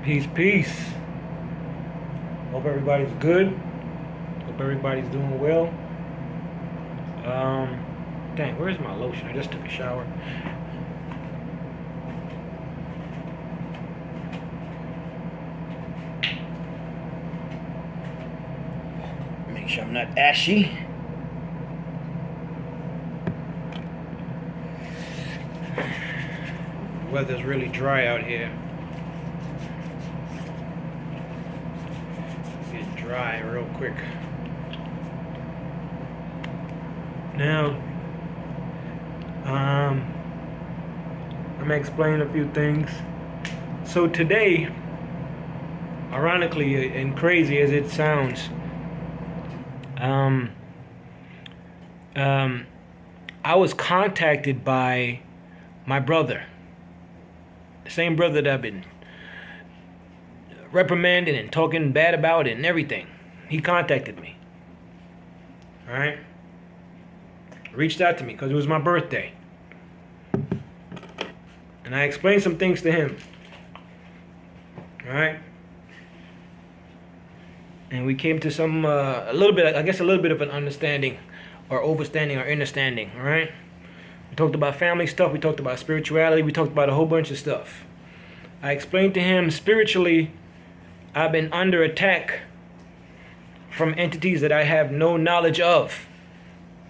Peace, peace. Hope everybody's good. Hope everybody's doing well. Dang, where's my lotion? I just took a shower. Make sure I'm not ashy. Weather's really dry out here. Get dry real quick. Now, I'm gonna explain a few things. So today, ironically and crazy as it sounds, I was contacted by my brother, the same brother that I've been reprimanding and talking bad about and everything. He contacted me. All right. Reached out to me because it was my birthday. And I explained some things to him. All right. And we came to some, a little bit of an understanding or overstanding or understanding. All right. We talked about family stuff. We talked about spirituality. We talked about a whole bunch of stuff. I explained to him spiritually, I've been under attack from entities that I have no knowledge of.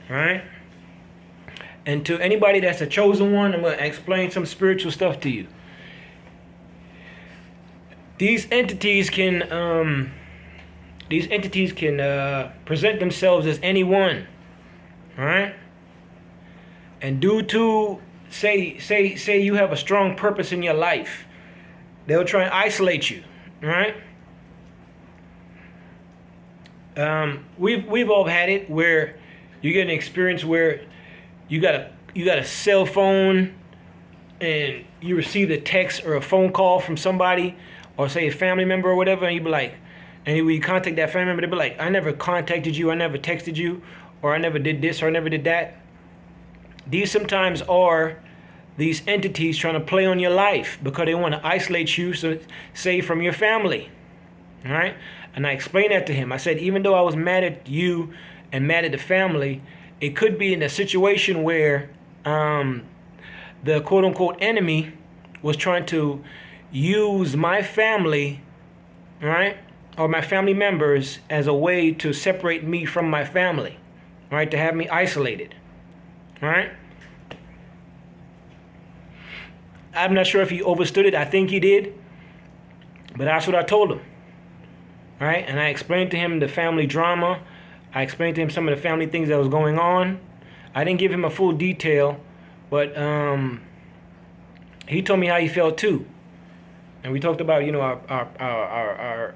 All right. And to anybody that's a chosen one, I'm going to explain some spiritual stuff to you. These entities can present themselves as anyone. All right? And due to say you have a strong purpose in your life, they'll try and isolate you. All right? We've all had it where you get an experience where you got a cell phone and you receive a text or a phone call from somebody or say a family member or whatever, and you be like, and when you contact that family member, they be like, I never contacted you, I never texted you, or I never did this or I never did that. These sometimes are these entities trying to play on your life because they want to isolate you, so say from your family. All right? And I explained that to him. I said, even though I was mad at you and mad at the family, it could be in a situation where the quote-unquote enemy was trying to use my family, right, or my family members as a way to separate me from my family, right, to have me isolated, right? I'm not sure if he overstood it. I think he did, but that's what I told him, right? And I explained to him the family drama. I explained to him some of the family things that was going on. I didn't give him a full detail, but he told me how he felt too. And we talked about, our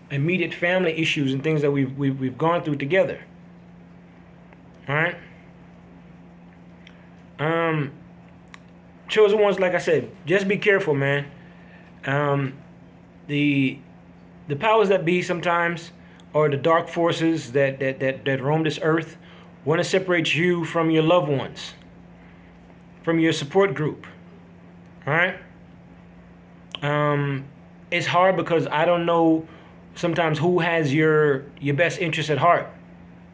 immediate family issues and things that we've gone through together. All right. Chosen ones, like I said, just be careful, man. The powers that be sometimes, or the dark forces that roam this earth, want to separate you from your loved ones, from your support group. All right? It's hard because I don't know sometimes who has your best interest at heart.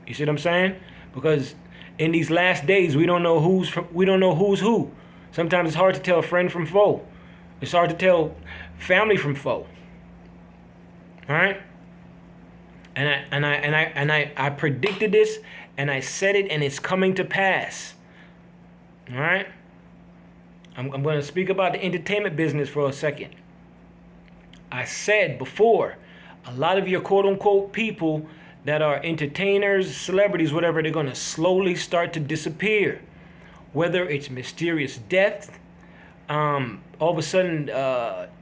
You see what I'm saying? Because in these last days, we don't know who's who. Sometimes it's hard to tell friend from foe. It's hard to tell family from foe. All right? And I predicted this, and I said it, and it's coming to pass. All right? I'm going to speak about the entertainment business for a second. I said before, a lot of your quote-unquote people that are entertainers, celebrities, whatever, they're going to slowly start to disappear. Whether it's mysterious death, all of a sudden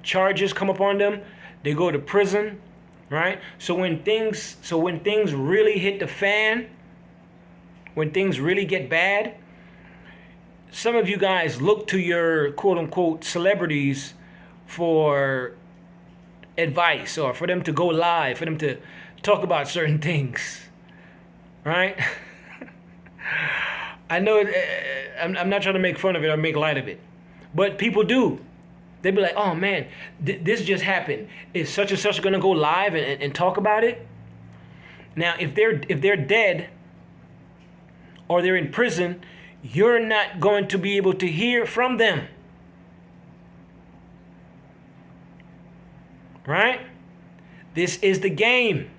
charges come upon them, they go to prison. Right? So when things really hit the fan, when things really get bad, some of you guys look to your quote-unquote celebrities for advice or for them to go live, for them to talk about certain things. Right? I know I'm not trying to make fun of it or make light of it, but people do. They'd be like, oh man, this just happened. Is such and such gonna go live and talk about it? Now, if they're dead or they're in prison, you're not going to be able to hear from them. Right? This is the game.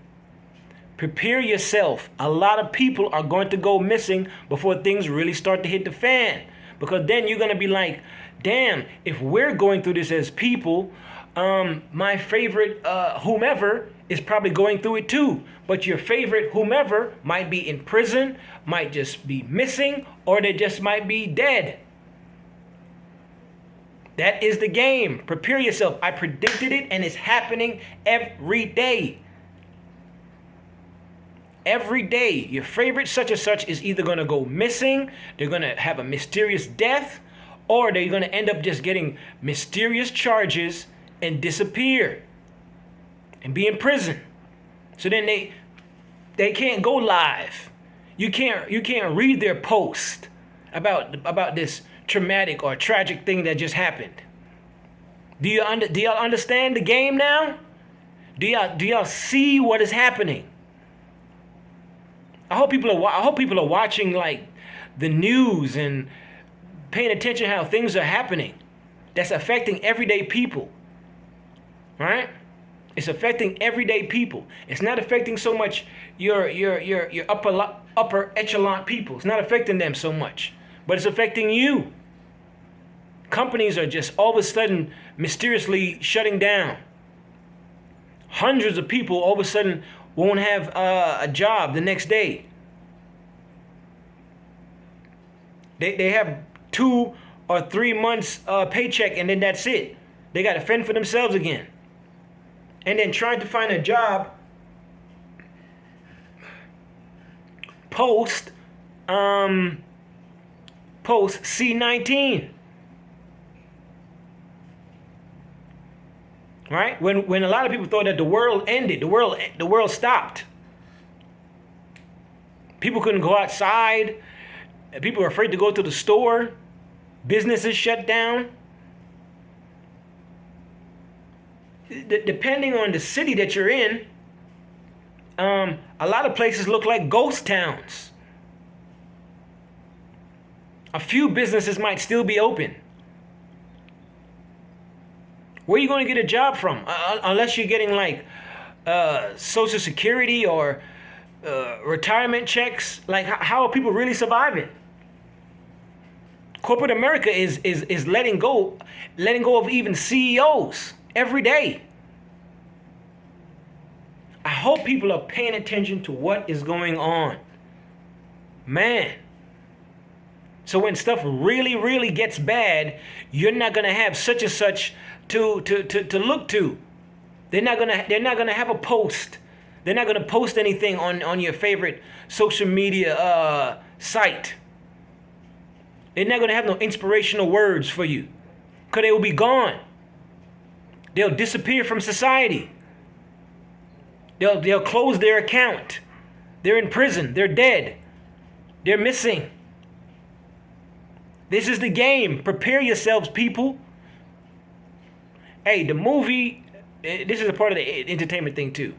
Prepare yourself. A lot of people are going to go missing before things really start to hit the fan. Because then you're going to be like, damn, if we're going through this as people, my favorite whomever is probably going through it too. But your favorite whomever might be in prison, might just be missing, or they just might be dead. That is the game. Prepare yourself. I predicted it, and it's happening every day. Every day, your favorite such and such is either going to go missing, they're going to have a mysterious death, or they're going to end up just getting mysterious charges and disappear and be in prison. So then they can't go live. You can't read their post about this traumatic or tragic thing that just happened. Do y'all understand the game now? Do y'all see what is happening? I hope people are watching like the news and paying attention how things are happening. That's affecting everyday people. Right? It's affecting everyday people. It's not affecting so much your upper echelon people. It's not affecting them so much, but it's affecting you. Companies are just all of a sudden mysteriously shutting down. Hundreds of people all of a sudden won't have a job the next day. They have 2 or 3 months paycheck, and then that's it. They got to fend for themselves again. And then trying to find a job post C-19. Right? When a lot of people thought that the world ended, the world stopped. People couldn't go outside. People were afraid to go to the store. Businesses shut down. Depending on the city that you're in, a lot of places look like ghost towns. A few businesses might still be open. Where are you going to get a job from? Unless you're getting like Social Security or retirement checks. Like, how are people really surviving? Corporate America is letting go of even CEOs every day. I hope people are paying attention to what is going on. Man. So when stuff really, really gets bad, you're not gonna have such and such to look to. They're not gonna have a post. They're not gonna post anything on your favorite social media site. They're not gonna have no inspirational words for you, because they will be gone. They'll disappear from society. They'll close their account. They're in prison. They're dead. They're missing. This is the game. Prepare yourselves, people. Hey, the movie, this is a part of the entertainment thing too.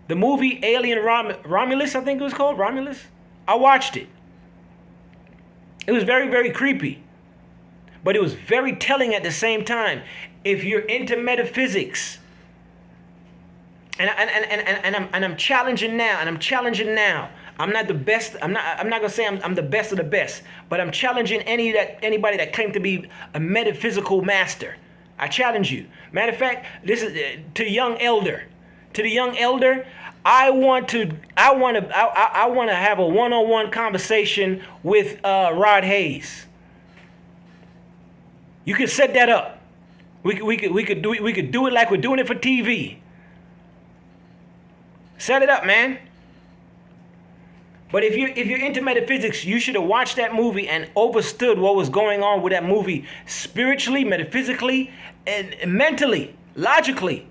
The movie Alien Romulus, I think it was called, Romulus. I watched it. It was very, very creepy. But it was very telling at the same time. If you're into metaphysics, and I'm challenging now, I'm not the best. I'm not gonna say I'm the best of the best, but I'm challenging anybody that claimed to be a metaphysical master. I challenge you. Matter of fact, this is to the young elder. I want to have a one-on-one conversation with Rod Hayes. You can set that up. We could do it like we're doing it for TV. Set it up, man. But if you're into metaphysics, you should have watched that movie and understood what was going on with that movie spiritually, metaphysically, and mentally, logically.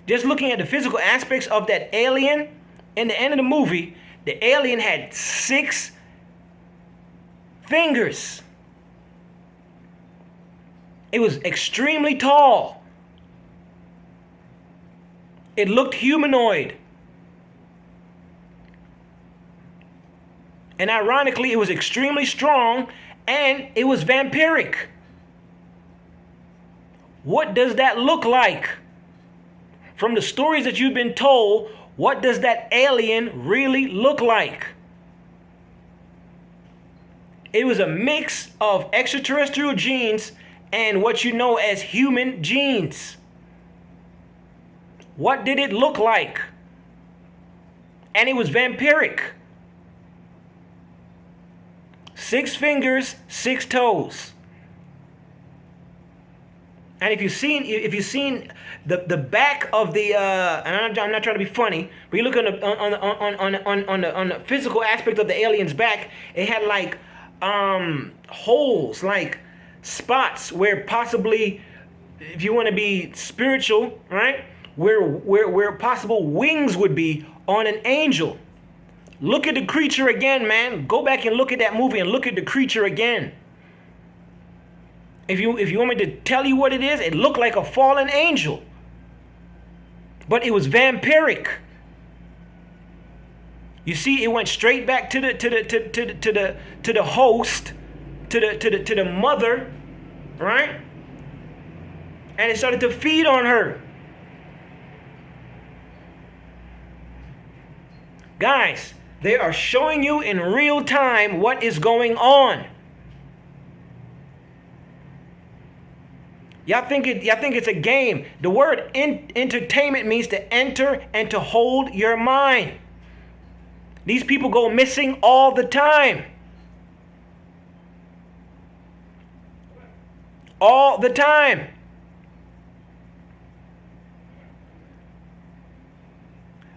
Just looking at the physical aspects of that alien, in the end of the movie, the alien had 6 fingers. It was extremely tall. It looked humanoid. And ironically, it was extremely strong and it was vampiric. What does that look like? From the stories that you've been told, what does that alien really look like? It was a mix of extraterrestrial genes and what you know as human genes. What did it look like? And it was vampiric. 6 fingers, 6 toes. And if you've seen the back of the and I'm not trying to be funny, but you look on the physical aspect of the alien's back, it had like holes, like spots where possibly, if you want to be spiritual, right, where possible wings would be on an angel. Look at the creature again, man. Go back and look at that movie and look at the creature again. If you want me to tell you what it is, it looked like a fallen angel. But it was vampiric. You see, it went straight back to the host, to the mother, right? And it started to feed on her. Guys, they are showing you in real time what is going on. Y'all think it's a game. The word entertainment means to enter and to hold your mind. These people go missing all the time. All the time.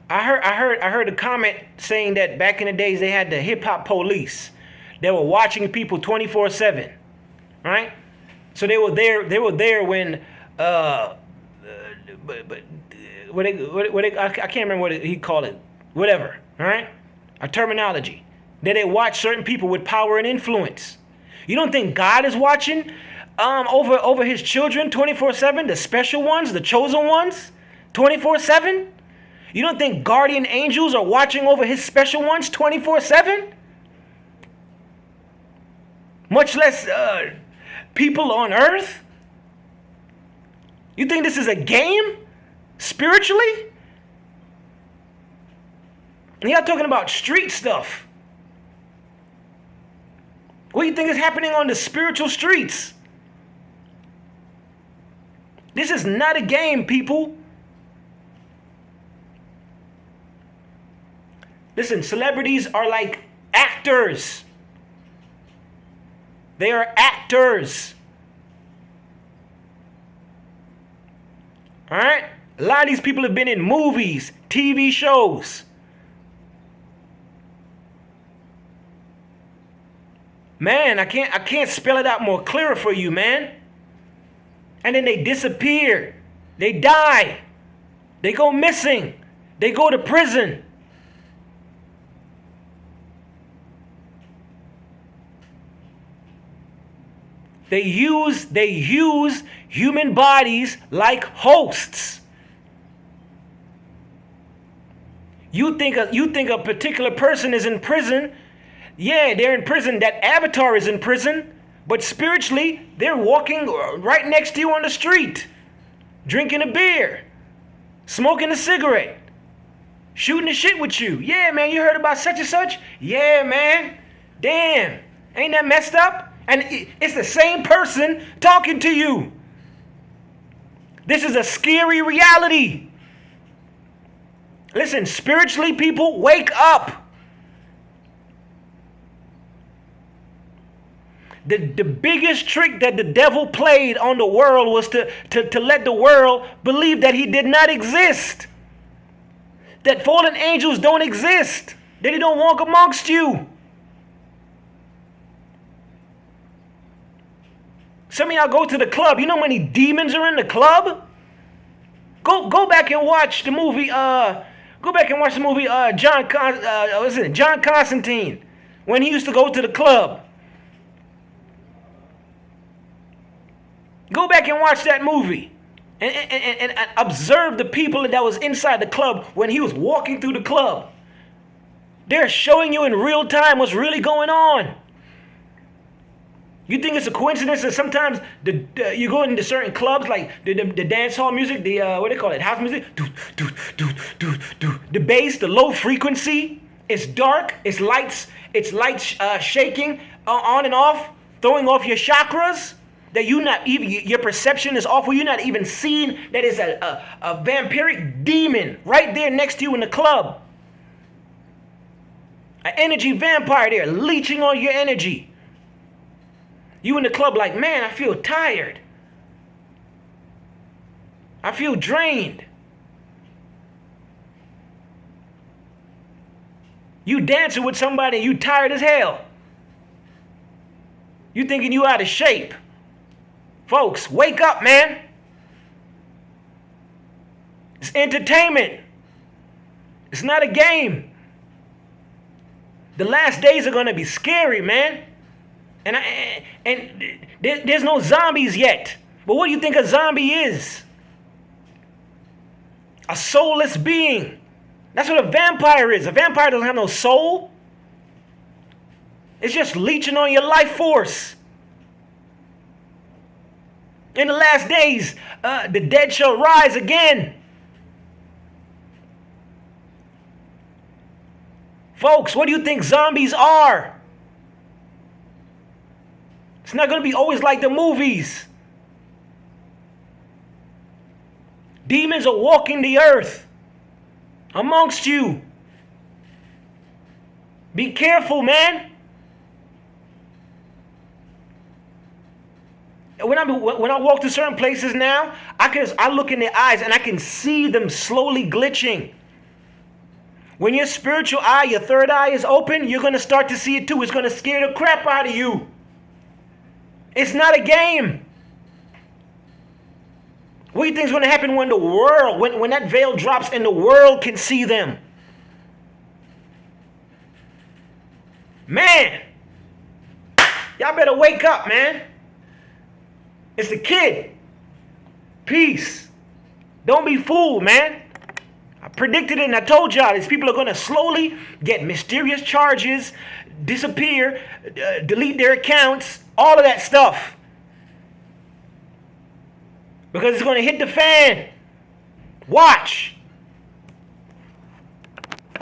I heard a comment saying that back in the days they had the hip hop police. They were watching people 24/7, right? So they were there when I can't remember what he called it, whatever, all right? A terminology. That they watch certain people with power and influence. You don't think God is watching over his children 24/7, the special ones, the chosen ones, 24/7? You don't think guardian angels are watching over his special ones 24/7? Much less people on earth? You think this is a game? Spiritually? And y'all talking about street stuff. What do you think is happening on the spiritual streets? This is not a game, people. Listen, celebrities are like actors. They are actors. All right? A lot of these people have been in movies, TV shows. Man, I can't spell it out more clearer for you, man. And then they disappear. They die. They go missing. They go to prison. They use human bodies like hosts. You think a particular person is in prison? Yeah, they're in prison. That avatar is in prison, but spiritually, they're walking right next to you on the street, drinking a beer, smoking a cigarette, shooting the shit with you. Yeah, man, you heard about such and such? Yeah, man. Damn, ain't that messed up? And it's the same person talking to you. This is a scary reality. Listen, spiritually, people, wake up. The biggest trick that the devil played on the world was to let the world believe that he did not exist. That fallen angels don't exist. That he don't walk amongst you. Some of y'all go to the club. You know how many demons are in the club? Go back and watch the movie. John Constantine, when he used to go to the club. Go back and watch that movie. And observe the people that was inside the club when he was walking through the club. They're showing you in real time what's really going on. You think it's a coincidence that sometimes you go into certain clubs like the dance hall music, the what do they call it, house music, the bass, the low frequency, it's dark, it's lights shaking on and off, throwing off your chakras. That you not even, your perception is off, where you're not even seeing that is a vampiric demon right there next to you in the club. An energy vampire there, leeching on your energy. You in the club like, man, I feel tired. I feel drained. You dancing with somebody and you tired as hell. You thinking you out of shape. Folks, wake up, man. It's entertainment. It's not a game. The last days are going to be scary, man. And there's no zombies yet. But what do you think a zombie is? A soulless being. That's what a vampire is. A vampire doesn't have no soul. It's just leeching on your life force. In the last days, the dead shall rise again. Folks, what do you think zombies are? It's not going to be always like the movies. Demons are walking the earth amongst you. Be careful, man. When I walk to certain places now, I look in their eyes and I can see them slowly glitching. When your spiritual eye, your third eye is open, you're going to start to see it too. It's going to scare the crap out of you. It's not a game. What do you think is going to happen when the world, when that veil drops and the world can see them? Man, y'all better wake up, man. It's the kid. Peace. Don't be fooled, man. I predicted it and I told y'all these people are going to slowly get mysterious charges, disappear, delete their accounts, all of that stuff. Because it's going to hit the fan. Watch.